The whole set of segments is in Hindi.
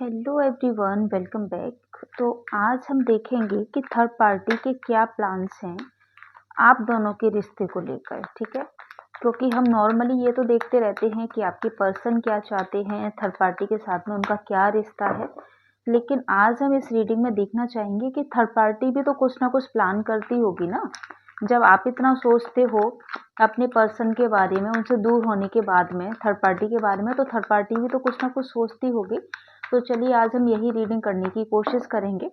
Hello everyone, welcome back. तो आज हम देखेंगे कि थर्ड पार्टी के क्या प्लान्स हैं आप दोनों के रिश्ते को लेकर। ठीक है, क्योंकि हम नॉर्मली ये तो देखते रहते हैं कि आपके पर्सन क्या चाहते हैं, थर्ड पार्टी के साथ में उनका क्या रिश्ता है। लेकिन आज हम इस रीडिंग में देखना चाहेंगे कि थर्ड पार्टी भी तो कुछ ना कुछ प्लान करती होगी ना। जब आप इतना सोचते हो अपने पर्सन के बारे में, उनसे दूर होने के बाद में, थर्ड पार्टी के बारे में, तो थर्ड पार्टी भी तो कुछ ना कुछ सोचती होगी। तो चलिए आज हम यही रीडिंग करने की कोशिश करेंगे।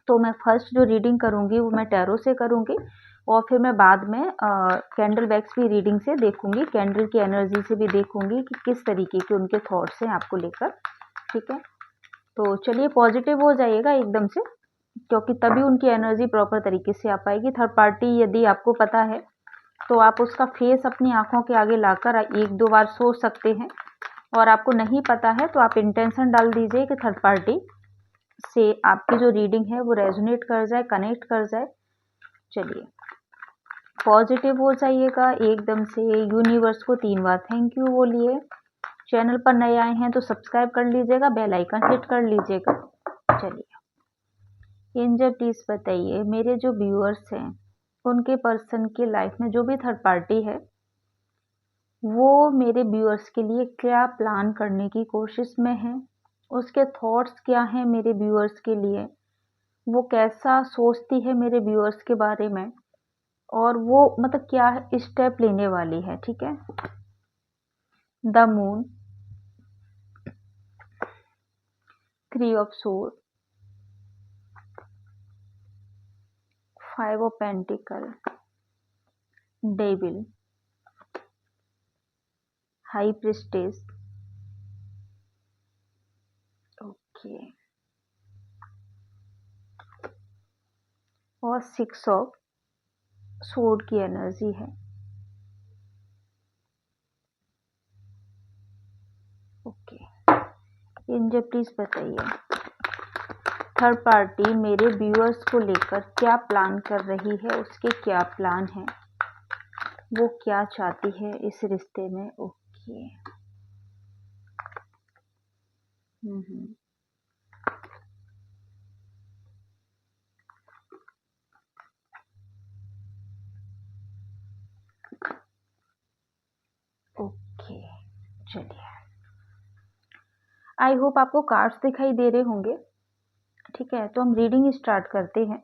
तो मैं फर्स्ट जो रीडिंग करूंगी वो मैं टैरो से करूंगी और फिर मैं बाद में कैंडल वैक्स भी रीडिंग से देखूंगी, कैंडल की एनर्जी से भी देखूंगी कि किस तरीके के उनके थॉट्स हैं आपको लेकर। ठीक है, तो चलिए पॉजिटिव हो जाइएगा एकदम से, क्योंकि तभी उनकी एनर्जी प्रॉपर तरीके से आ पाएगी। थर्ड पार्टी यदि आपको पता है तो आप उसका फेस अपनी आंखों के आगे लाकर एक दो बार सोच सकते हैं, और आपको नहीं पता है तो आप इंटेंशन डाल दीजिए कि थर्ड पार्टी से आपकी जो रीडिंग है वो रेजोनेट कर जाए, कनेक्ट कर जाए। चलिए पॉजिटिव हो जाइएगा एकदम से। यूनिवर्स को 3 बार थैंक यू बोलिए। चैनल पर नए आए हैं तो सब्सक्राइब कर लीजिएगा, बेल आइकन हिट कर लीजिएगा। चलिए एंजल प्लीज बताइए, मेरे जो व्यूअर्स हैं उनके पर्सन की लाइफ में जो भी थर्ड पार्टी है वो मेरे व्यूअर्स के लिए क्या प्लान करने की कोशिश में है, उसके थॉट्स क्या हैं मेरे व्यूअर्स के लिए, वो कैसा सोचती है मेरे व्यूअर्स के बारे में, और वो मतलब क्या स्टेप लेने वाली है। ठीक है, the moon, 3 of sword, 5 of pentacle, devil, high priestess, okay, और 6 ऑफ सोर्ड की एनर्जी है। ओके, एंजल प्लीज बताइए थर्ड पार्टी मेरे व्यूअर्स को लेकर क्या प्लान कर रही है, उसके क्या प्लान हैं, वो क्या चाहती है इस रिश्ते में। ओके, ओके, चलिए आई होप आपको कार्ड्स दिखाई दे रहे होंगे। ठीक है, तो हम रीडिंग स्टार्ट करते हैं।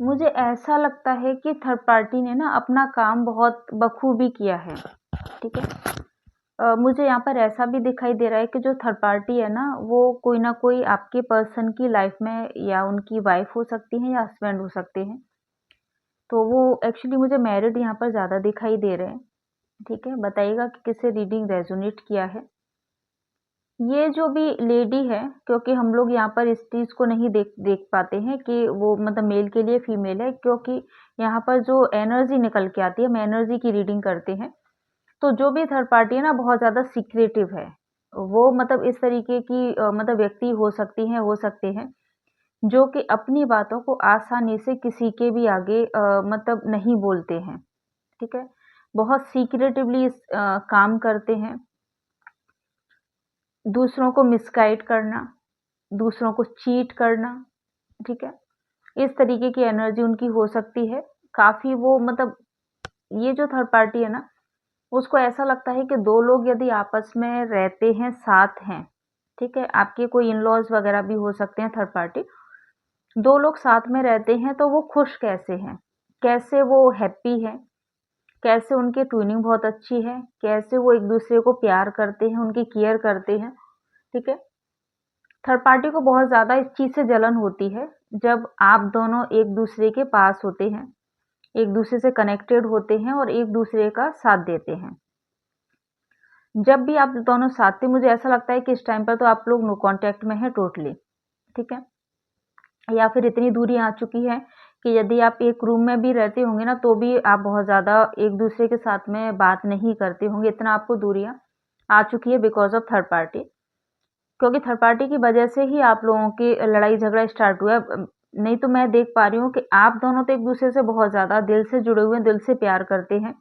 मुझे ऐसा लगता है कि थर्ड पार्टी ने ना अपना काम बहुत बखूबी किया है। ठीक है, मुझे यहाँ पर ऐसा भी दिखाई दे रहा है कि जो थर्ड पार्टी है ना कोई आपके पर्सन की लाइफ में या उनकी वाइफ हो सकती है या हस्बैंड हो सकते हैं। तो वो एक्चुअली मुझे मैरिड यहाँ पर ज़्यादा दिखाई दे रहे हैं। ठीक है, बताइएगा कि किससे रीडिंग रेजोनेट किया है। ये जो भी लेडी है, क्योंकि हम लोग यहाँ पर इस चीज़ को नहीं देख पाते हैं कि वो मतलब मेल के लिए फीमेल है, क्योंकि यहाँ पर जो एनर्जी निकल के आती है, हम एनर्जी की रीडिंग करते हैं। तो जो भी थर्ड पार्टी है ना बहुत ज़्यादा सीक्रेटिव है। वो मतलब इस तरीके की मतलब व्यक्ति हो सकती हैं, हो सकते हैं जो कि अपनी बातों को आसानी से किसी के भी आगे मतलब नहीं बोलते हैं। ठीक है, बहुत सीक्रेटिवली काम करते हैं। दूसरों को मिसगाइड करना, दूसरों को चीट करना। ठीक है, इस तरीके की एनर्जी उनकी हो सकती है। काफ़ी वो मतलब ये जो थर्ड पार्टी है ना, उसको ऐसा लगता है कि 2 लोग यदि आपस में रहते हैं, साथ हैं, ठीक है, आपके कोई इन-लॉज़ वगैरह भी हो सकते हैं थर्ड पार्टी। 2 लोग साथ में रहते हैं तो वो खुश कैसे हैं, कैसे वो हैप्पी हैं, कैसे उनकी ट्यूनिंग बहुत अच्छी है, कैसे वो एक-दूसरे को प्यार करते हैं, उनकी केयर करते हैं। ठीक है, थर्ड पार्टी को बहुत ज़्यादा इस चीज़ से जलन होती है जब आप दोनों एक-दूसरे के पास होते हैं, एक-दूसरे से कनेक्टेड होते हैं और एक-दूसरे का साथ देते हैं। जब भी आप दोनों साथ थे, मुझे ऐसा लगता है कि इस टाइम पर तो आप लोग नो कॉन्टैक्ट में हैं टोटली। ठीक है, या फिर इतनी दूरी आ चुकी है कि यदि आप एक रूम में भी रहते होंगे ना तो भी आप बहुत ज़्यादा एक-दूसरे के साथ में बात नहीं करते होंगे, इतना आपको दूरियाँ आ चुकी है बिकॉज़ ऑफ थर्ड पार्टी। क्योंकि थर्ड पार्टी की वजह से ही आप लोगों की लड़ाई झगड़ा स्टार्ट हुआ है। नहीं तो मैं देख पा रही हूँ कि आप दोनों तो एक-दूसरे से बहुत ज़्यादा दिल से जुड़े हुए हैं, दिल से प्यार करते हैं।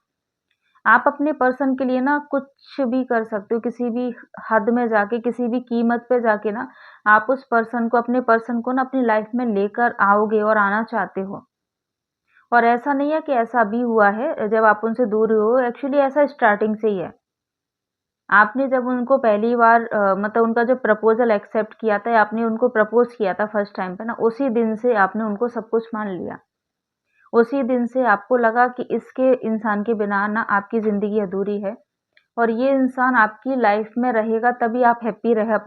आप अपने पर्सन के लिए ना कुछ भी कर सकते हो, किसी भी हद में जाके, किसी भी कीमत पे जाके ना आप उस पर्सन को, अपने पर्सन को ना अपनी लाइफ में लेकर आओगे और आना चाहते हो। और ऐसा नहीं है कि ऐसा अभी हुआ है जब आप उनसे दूर हुए हो, एक्चुअली ऐसा स्टार्टिंग से ही है। आपने जब उनको पहली बार मतलब उनका जो प्रपोज़ल एक्सेप्ट किया था या आपने उनको प्रपोज़ किया था फर्स्ट टाइम पे ना, उसी दिन से आपने उनको सब कुछ मान लिया। उसी दिन से आपको लगा कि इसके इंसान के बिना ना आपकी ज़िंदगी अधूरी है और ये इंसान आपकी लाइफ़ में रहेगा तभी आप हैप्पी रह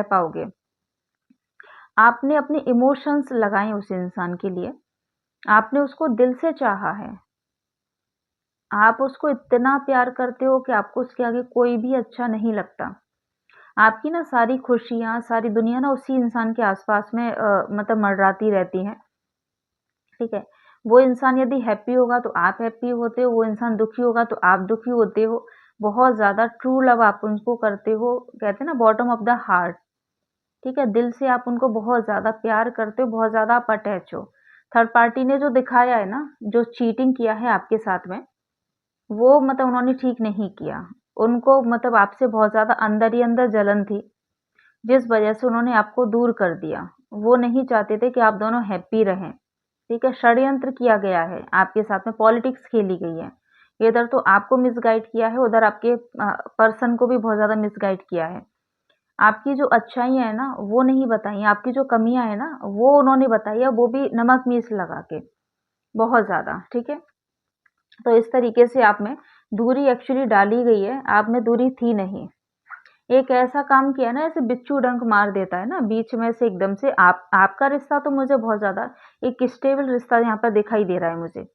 पाओगे। आपने अपने इमोशंस लगाए उस इंसान के लिए, आपने उसको दिल से चाहा है। आप उसको इतना प्यार करते हो कि आपको उसके आगे कोई भी अच्छा नहीं लगता। आपकी ना सारी खुशियाँ, सारी दुनिया ना उसी इंसान के आस-पास में मतलब मंडराती रहती हैं, ठीक है? वो इंसान यदि हैप्पी होगा तो आप हैप्पी होते हो, वो इंसान दुखी होगा तो आप दुखी होते हो। बहुत ज़्यादा ट्रू लव आप उनको करते हो, कहते हैं ना बॉटम ऑफ द हार्ट, ठीक है? दिल से आप उनको बहुत ज़्यादा प्यार करते हो, बहुत ज़्यादा आप अटैच हो। थर्ड पार्टी ने जो दिखाया है ना, जो चीटिंग किया है आपके साथ में, वो मतलब उन्होंने ठीक नहीं किया। उनको मतलब आपसे बहुत ज़्यादा अंदर ही अंदर जलन थी, जिस वजह से उन्होंने आपको दूर कर दिया। वो नहीं चाहते थे कि आप दोनों हैप्पी रहें, ठीक है? षड्यंत्र किया गया है, आपके साथ में पॉलिटिक्स खेली गई है। इधर तो आपको मिसगाइड किया है, उधर आपके पर्सन को भी बहुत ज़्यादा मिसगाइड किया है। आपकी जो अच्छाइयाँ हैं ना, वो नहीं बताई, आपकी जो कमियाँ हैं ना, वो उन्होंने बताई है, वो भी नमक-मीठ लगा के, बहुत ज़्यादा, ठीक है? तो इस तरीके से आप में दूरी एक्चुअली डाली गई है, आप में दूरी थी नहीं। एक ऐसा काम किया ना जैसे बिच्छू डंक मार देता है ना, बीच में से एकदम से आप आपका रिश्ता तो मुझे बहुत ज़्यादा एक स्टेबल रिश्ता यहाँ पर दिखाई दे रहा है मुझे।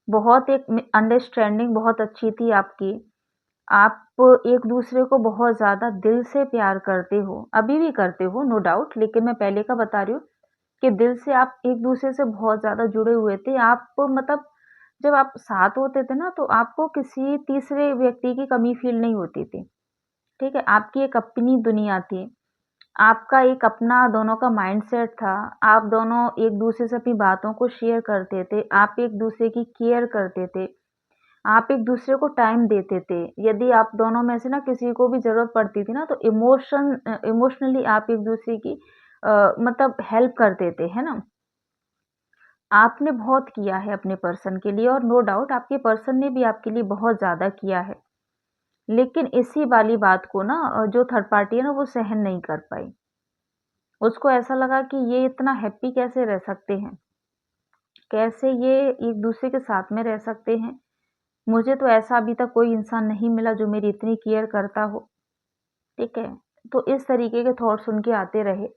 बहुत एक अंडरस्टैंडिंग बहुत अच्छी थी आपकी। आप एक-दूसरे को बहुत ज़्यादा दिल से प्यार करते हो, अभी भी करते हो नो डाउट, लेकिन मैं पहले का बता रही हूँ कि दिल से आप एक-दूसरे से बहुत ज़्यादा जुड़े हुए थे। आप मतलब जब आप साथ होते थे ना, तो आपको किसी तीसरे व्यक्ति की कमी फ़ील नहीं होती थी, ठीक है? आपकी एक अपनी दुनिया थी। आपका एक अपना दोनों का माइंडसेट था। आप दोनों एक-दूसरे से अपनी बातों को शेयर करते थे। आप एक-दूसरे की केयर करते थे। आप एक-दूसरे को टाइम देते थे। यदि आप दोनों में से ना किसी को भी ज़रूरत पड़ती थी ना, तो इमोशनली आप एक-दूसरे की मतलब हेल्प करते थे, है ना? आपने बहुत किया है अपने पर्सन के लिए और नो डाउट आपके पर्सन ने भी आपके लिए बहुत ज़्यादा किया है। लेकिन इसी वाली बात को ना जो थर्ड पार्टी है ना, वो सहन नहीं कर पाई। उसको ऐसा लगा कि ये इतना हैप्पी कैसे रह सकते हैं? कैसे ये एक-दूसरे के साथ में रह सकते हैं? मुझे तो ऐसा अभी तक कोई इंसान नहीं मिला जो मेरी इतनी केयर करता हो, ठीक है? तो इस तरीके के थॉट्स उनके आते रहे।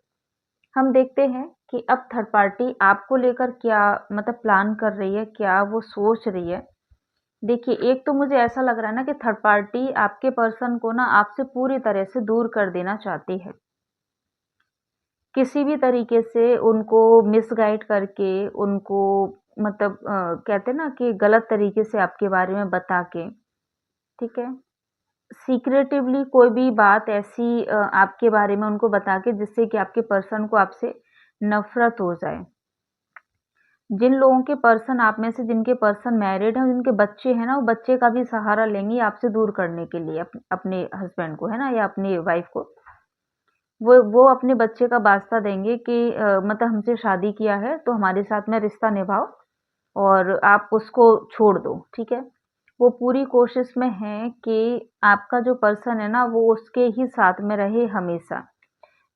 हम देखते हैं कि अब थर्ड पार्टी आपको लेकर क्या मतलब प्लान कर रही है, क्या वो सोच रही है। देखिए, एक तो मुझे ऐसा लग रहा है ना कि थर्ड पार्टी आपके पर्सन को ना आपसे पूरी तरह से दूर कर देना चाहती है। किसी भी तरीके से उनको मिसगाइड करके, उनको मतलब कहते हैं ना कि गलत तरीके से आपके बारे में बता के, ठीक है? सीक्रेटिवली कोई भी बात ऐसी आपके बारे में उनको बता के जिससे कि आपके पर्सन को आपसे नफ़रत हो जाए। जिन लोगों के पर्सन आप में से जिनके पर्सन मैरिड हैं, जिनके बच्चे हैं ना, वो बच्चे का भी सहारा लेंगे आपसे दूर करने के लिए अपने हस्बैंड को, है ना? या अपनी वाइफ़ को। वो अपने बच्चे का वास्ता देंगे कि मतलब हमसे शादी किया है तो हमारे साथ में रिश्ता निभाओ और आप उसको छोड़ दो, ठीक है? वो पूरी कोशिश में हैं कि आपका जो पर्सन है ना वो उसके ही साथ में रहे हमेशा।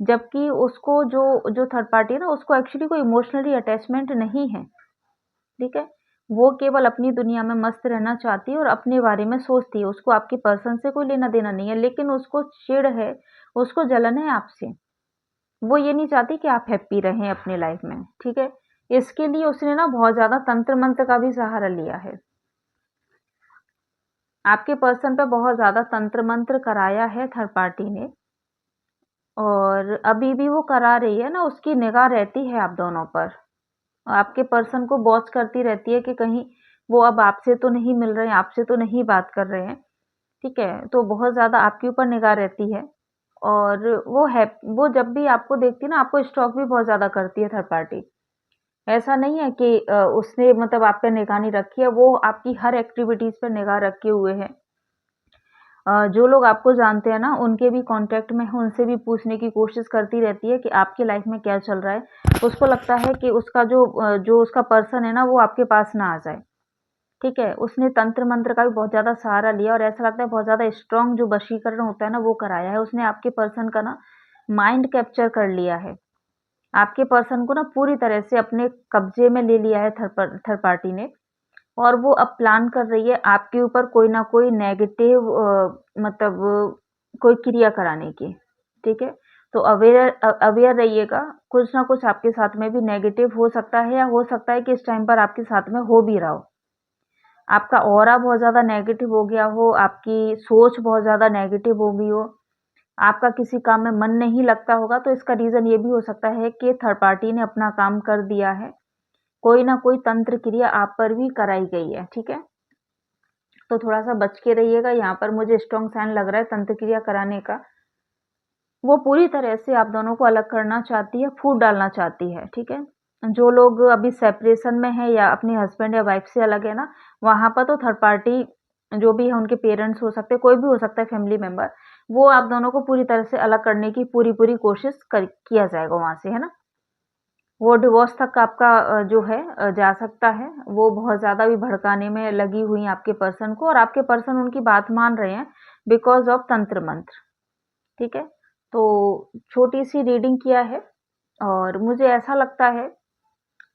जबकि उसको जो जो थर्ड पार्टी है ना उसको एक्चुअली कोई इमोशनली अटैचमेंट नहीं है, ठीक है? वो केवल अपनी दुनिया में मस्त रहना चाहती है और अपने बारे में सोचती है, उसको आपके पर्सन से कोई लेना-देना नहीं है, लेकिन उसको चिढ़ है, उसको जलन है आपसे। वो ये नहीं चाहती कि आप हैप्पी रहें अपनी लाइफ में, ठीक है? इसके लिए उसने ना बहुत ज़्यादा तंत्र-मंत्र का भी सहारा लिया है। आपके पर्सन पे बहुत ज़्यादा तंत्र-मंत्र कराया है थर्ड पार्टी ने और अभी भी वो करा रही है ना, उसकी निगाह रहती है आप दोनों पर। आपके पर्सन को वॉच करती रहती है कि कहीं वो अब आपसे तो नहीं मिल रहे हैं, आपसे तो नहीं बात कर रहे हैं, ठीक है? तो बहुत ज़्यादा आपके ऊपर निगाह रहती है और वो जब भी आपको देखती है ना, आपको स्टॉक भी बहुत ज़्यादा करती है थर्ड पार्टी। ऐसा नहीं है कि उसने मतलब आप पे निगाह नहीं रखी है, वो आपकी हर एक्टिविटीज़ पे निगाह रखे हुए है। जो लोग आपको जानते हैं ना, उनके भी कॉन्टैक्ट में है, उनसे भी पूछने की कोशिश करती रहती है कि आपकी लाइफ़ में क्या चल रहा है। उसको लगता है कि उसका जो उसका पर्सन है ना, वो आपके पास ना आ जाए, ठीक है? उसने तंत्र-मंत्र का भी बहुत ज़्यादा सहारा लिया और ऐसा लगता है बहुत ज़्यादा स्ट्रॉन्ग जो वशीकरण होता है ना, वो कराया है। उसने आपके पर्सन का ना माइंड कैप्चर कर लिया है। आपके पर्सन को ना पूरी तरह से अपने कब्ज़े में ले लिया है थर्ड पार्टी ने। और वो अब प्लान कर रही है आपके ऊपर कोई ना कोई नेगेटिव मतलब कोई क्रिया कराने की, ठीक है? तो अवेयर रहिएगा, कुछ ना कुछ आपके साथ में भी नेगेटिव हो सकता है या हो सकता है कि इस टाइम पर आपके साथ में हो भी रहा हो। आपका ऑरा बहुत ज़्यादा नेगेटिव हो गया हो, आपकी सोच बहुत ज़्यादा नेगेटिव हो गई हो, आपका किसी काम में मन नहीं लगता होगा, तो इसका रीज़न ये भी हो सकता है कि थर्ड पार्टी ने अपना काम कर दिया है। कोई ना कोई तंत्र क्रिया आप पर भी कराई गई है, ठीक है? तो थोड़ा-सा बच के रहिएगा, यहाँ पर मुझे स्ट्रॉन्ग साइन लग रहा है तंत्र क्रिया कराने का। वो पूरी तरह से आप दोनों को अलग करना चाहती है, फूट डालना चाहती है, ठीक है? जो लोग अभी सेपरेशन में हैं या अपने हस्बैंड या वाइफ से अलग है ना, वहाँ पर तो थर्ड पार्टी जो भी है उनके पेरेंट्स हो सकते हैं, कोई भी हो सकता है फैमिली मेंबर, वो आप दोनों को पूरी तरह से अलग करने की पूरी-पूरी कोशिश किया जाएगा वहाँ से, है ना? वो डिवोर्स तक आपका जो है जा सकता है। वो बहुत ज़्यादा भी भड़काने में लगी हुई हैं आपके पर्सन को और आपके पर्सन उनकी बात मान रहे हैं बिकॉज़ ऑफ तंत्र मंत्र, ठीक है? तो छोटी-सी रीडिंग किया है और मुझे ऐसा लगता है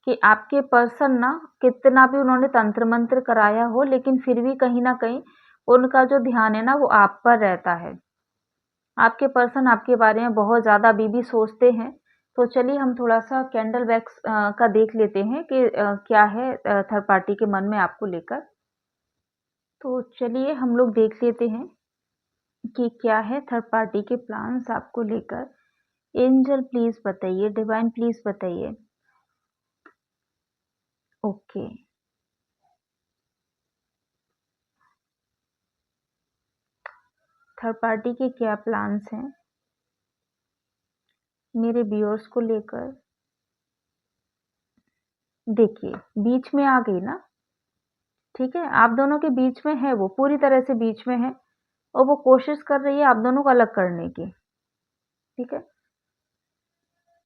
कि आपके पर्सन ना कितना भी उन्होंने तंत्र मंत्र कराया हो लेकिन फिर भी कहीं न कहीं उनका जो ध्यान है ना वो आप पर रहता है। आपके पर्सन आपके बारे में बहुत ज़्यादा अभी भी सोचते हैं। तो चलिए हम थोड़ा-सा कैंडल वैक्स का देख लेते हैं कि क्या है थर्ड पार्टी के मन में आपको लेकर। तो चलिए हम लोग देख लेते हैं कि क्या है थर्ड पार्टी के प्लान्स आपको लेकर। एंजल प्लीज़ बताइए, डिवाइन प्लीज़ बताइए। ओके, थर्ड पार्टी के क्या प्लान्स हैं मेरे व्यूअर्स को लेकर? देखिए, बीच में आ गई ना, ठीक है? आप दोनों के बीच में है वो, पूरी तरह से बीच में है और वो कोशिश कर रही है आप दोनों को अलग करने की, ठीक है?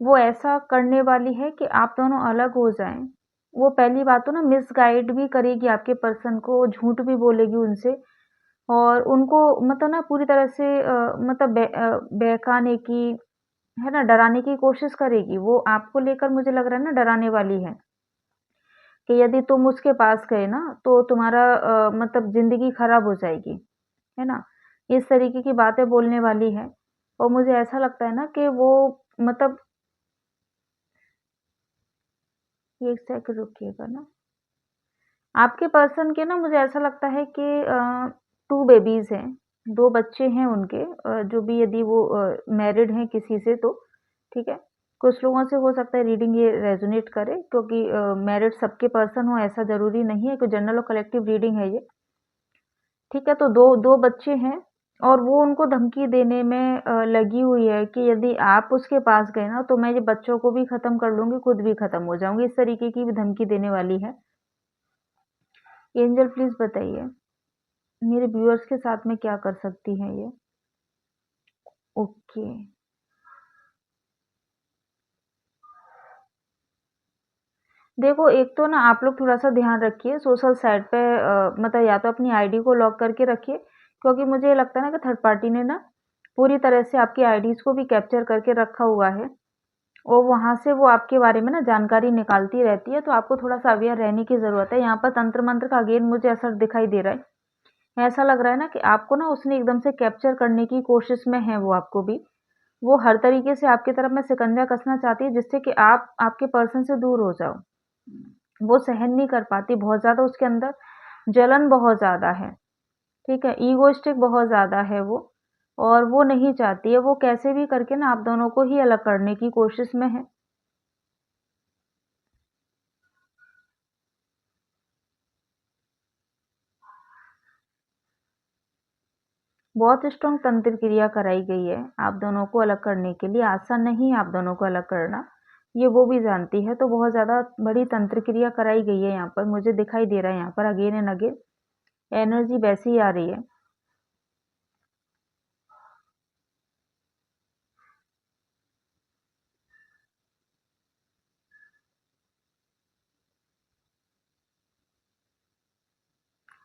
वो ऐसा करने वाली है कि आप दोनों अलग हो जाएँ। वो पहली बात तो ना मिसगाइड भी करेगी आपके पर्सन को, झूठ भी बोलेगी उनसे और उनको मतलब ना पूरी तरह से मतलब बहकाने की, है ना? डराने की कोशिश करेगी। वो आपको लेकर मुझे लग रहा है ना डराने वाली है, कि यदि तुम उसके पास गए ना तो तुम्हारा मतलब ज़िंदगी खराब हो जाएगी, है ना? इस तरीके की बातें बोलने वाली है और मुझे ऐसा लगता है ना कि वो मतलब 1 सेकंड रुकिएगा ना। आपके पर्सन के ना मुझे ऐसा लगता है कि 2 बेबीज़ हैं, 2 बच्चे हैं उनके जो भी यदि वो मैरिड हैं किसी से तो, ठीक है? कुछ लोगों से हो सकता है रीडिंग ये रेज़ोनेट करे क्योंकि मैरिड सबके पर्सन हो ऐसा ज़रूरी नहीं है, कोई जनरल और कलेक्टिव रीडिंग है ये, ठीक है? तो 2 बच्चे हैं और वो उनको धमकी देने में लगी हुई है कि यदि आप उसके पास गए ना तो मैं ये बच्चों को भी ख़त्म कर लूँगी, खुद भी ख़त्म हो जाऊँगी, इस तरीके की भी धमकी देने वाली है। एंजल प्लीज़ बताइए, मेरे व्यूअर्स के साथ में क्या कर सकती हैं ये? ओके। देखो, एक तो ना आप लोग थोड़ा-सा ध्यान रखिए सोशल साइट पे मतलब या तो अपनी आईडी को लॉक करके रखिए, क्योंकि मुझे लगता है ना कि थर्ड पार्टी ने ना पूरी तरह से आपकी आईडीज़ को भी कैप्चर करके रखा हुआ है और वहाँ से वो आपके बारे में ना जानकारी निकालती रहती है, तो आपको थोड़ा-सा अवेयर रहने की ज़रूरत है। यहाँ पर तंत्र-मंत्र का अगेन मुझे असर दिखाई दे रहा है। ऐसा लग रहा है ना कि आपको ना उसने एकदम से कैप्चर करने की कोशिश में है वो आपको भी। वो हर तरीके से आपकी तरफ में शिकंजा कसना चाहती है जिससे कि आप आपके पर्सन से दूर हो जाओ। वो सहन नहीं कर पाती, बहुत ज़्यादा उसके अंदर जलन बहुत ज़्यादा है, ठीक है? ईगोइस्टिक बहुत ज़्यादा है वो और वो नहीं चाहती है, वो कैसे भी करके ना आप दोनों को ही अलग करने की कोशिश में है। बहुत स्ट्रॉन्ग तंत्र क्रिया कराई गई है आप दोनों को अलग करने के लिए, आसान नहीं है आप दोनों को अलग करना। ये वो भी जानती है, तो बहुत ज़्यादा बड़ी तंत्र क्रिया कराई गई है यहाँ पर, मुझे दिखाई दे रहा है यहाँ पर अगेन एंड अगेन एनर्जी वैसी ही आ रही है।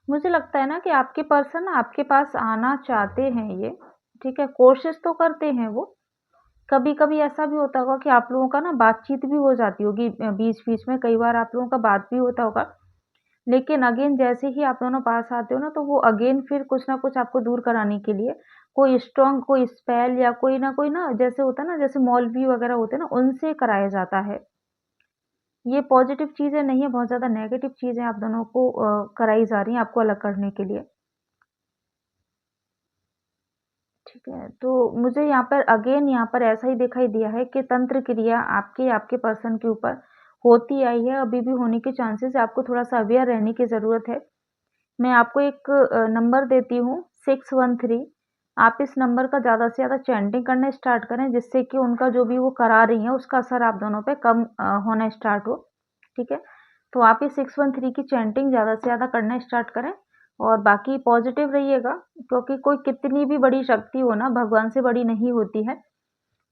मुझे लगता है ना कि आपके पर्सन आपके पास आना चाहते हैं ये, ठीक है? कोशिश तो करते हैं वो। कभी-कभी ऐसा भी होता होगा कि आप लोगों का ना बातचीत भी हो जाती होगी बीच-बीच में कई बार आप लोगों का बात भी होता होगा। लेकिन अगेन जैसे ही आप दोनों पास आते हो ना, तो वो अगेन फिर कुछ ना कुछ आपको दूर कराने के लिए कोई स्ट्रॉन्ग कोई स्पेल या कोई ना जैसे होता है ना, जैसे मौलवी वगैरह होते हैं ना, उनसे कराया जाता है। ये पॉज़िटिव चीज़ें नहीं है, बहुत ज़्यादा नेगेटिव चीज़ें आप दोनों को कराई जा रही हैं आपको अलग करने के लिए। ठीक है, तो मुझे यहाँ पर अगेन यहाँ पर ऐसा ही दिखाई दिया है कि तंत्र क्रिया आपके पर्सन के ऊपर होती आई है, अभी भी होने के चांसेस है, आपको थोड़ा-सा अवेयर रहने की ज़रूरत है। मैं आपको एक नंबर देती हूँ 613 आप इस नंबर का ज़्यादा से ज़्यादा चैंटिंग करना स्टार्ट करें जिससे कि उनका जो भी वो करा रही हैं उसका असर आप दोनों पे कम होना स्टार्ट हो, ठीक है? तो आप ये 613 की चैंटिंग ज़्यादा से ज़्यादा करना स्टार्ट करें और बाकी पॉज़िटिव रहिएगा क्योंकि कोई कितनी भी बड़ी शक्ति हो ना भगवान से बड़ी नहीं होती है।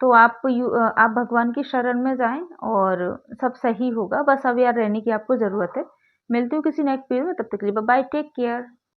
तो आप भगवान की शरण में जाएँ और सब सही होगा, बस अवेयर रहने की आपको ज़रूरत है। मिलती हूँ किसी नेक्स्ट वीडियो में, तब तक के लिए बाय बाय, टेक केयर।